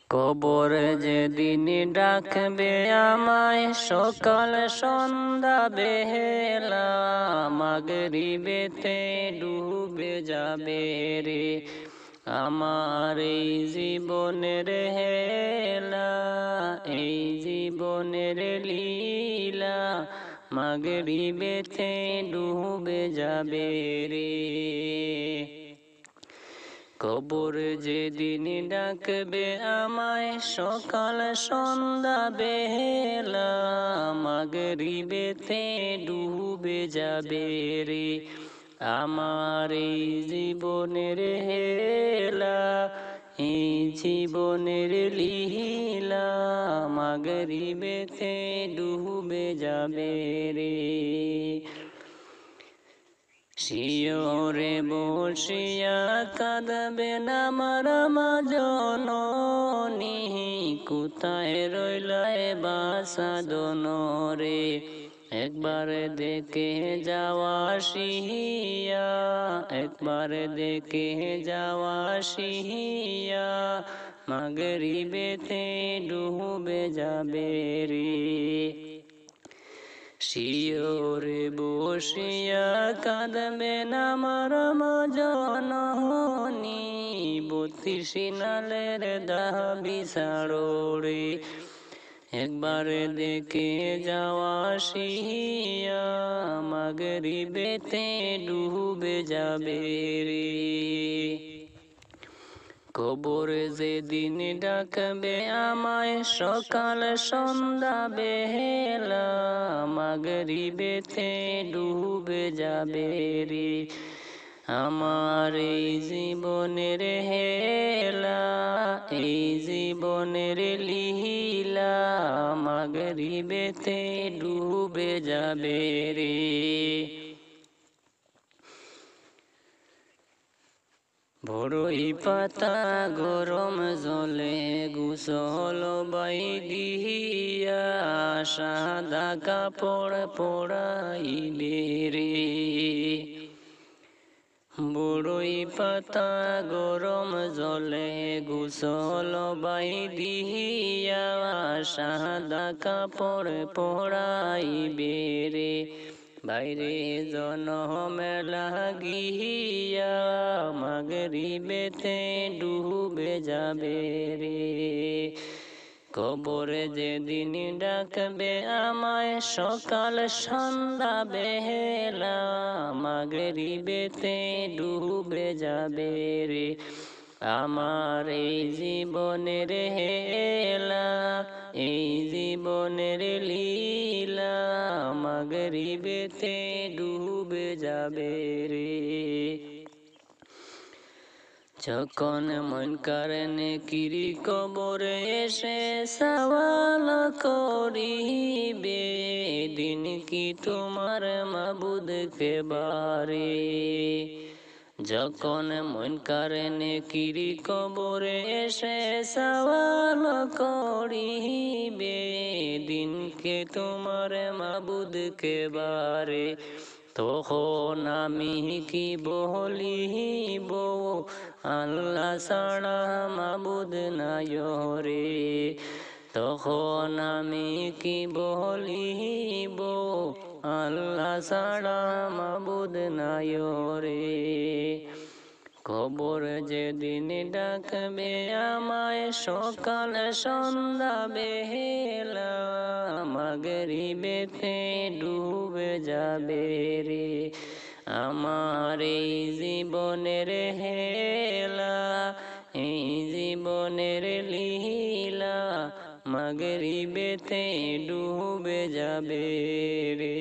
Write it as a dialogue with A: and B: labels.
A: কবরে যেদিন ডাকবে আমায় সকাল সন্ধ্যা বেলা, মাগরিবেতে ডুবে যাবে রে আমার এই জীবনের হেলা, এই জীবনের লীলা, মাগরিবেতে ডুবে যাবে রে। কবর যেদিন ডাকবে আমায় সকাল সন্ধ্যা বেলা, মাগরিবেতে ডুবে যাবে রে আমার এই জীবনের হেলা, এই জীবনের লীলা, মাগরিবেতে ডুবে যাবে রে। শিয়রে বসিয়া কাঁদবেন আমার মা জননী, কোথায় রইলায় বাসাদন রে একবার দেখে যাওয়া আসিয়া, একবার দেখে যাওয়া আসিয়া, মাগরিবেতে ডুবে যাবে রে। শিয়রে বসিয়া কাঁদবেন আমার মা জননী, ৩২ নালের দাবি ছাড়ো রে একবার দেখে যাওয়া আসিয়া, মাগরিবেতে ডুবে যাবে রে। কবর যেদিন ডাকবে আমায় সকাল সন্ধ্যা বেলা, মাগরিবেতে ডুবে যাবে রে আমার এই জীবনের হেলা, এই জীবনের লীলা, মাগরিবেতে ডুবে যাবে রে। বড়ই পাতা গরম জলে গোসল বাইদিয়া, সাদা কাপড় পরাইবে রে। বড়ই পাতা গরম জলে গোসল বাইদিয়া, সাদা কাপড় পরাইবে রে বাইরে জনমে লাগিয়া, মাগরিবেতে ডুবে যাবে রে। কবরে যেদিন ডাকবে আমায় সকাল সন্ধ্যা বেলা, মাগরিবেতে ডুবে যাবে রে আমার এই জীবনের হেলা, এই জীবনের লীলা, মাগরিবেতে ডুবে যাবে রে। যখন মুনকার নেকির কবরে এসে সওয়াল করিবে, দিন কি তোমার মাবুদ কে বারে। যখন মুনকার নেকির কবরে এসে সওয়াল করিবে, দিন কে তোমার মাবুদ কে বারে। তখন আমি কি বলিব আল্লাহ ছাড়া মাবুদ নাই রে। তখন আমি কি বলিব আল্লাহ ছাড়া মাবুদ নাই রে। কবর যেদিন ডাকবে আমায় সকাল সন্ধ্যা বেলা, মাগরিবেতে ডুবে যাবে রে আমার এই জীবনের হেলা, এই জীবনের লীলা, মাগরিবেতে ডুবে যাবে রে।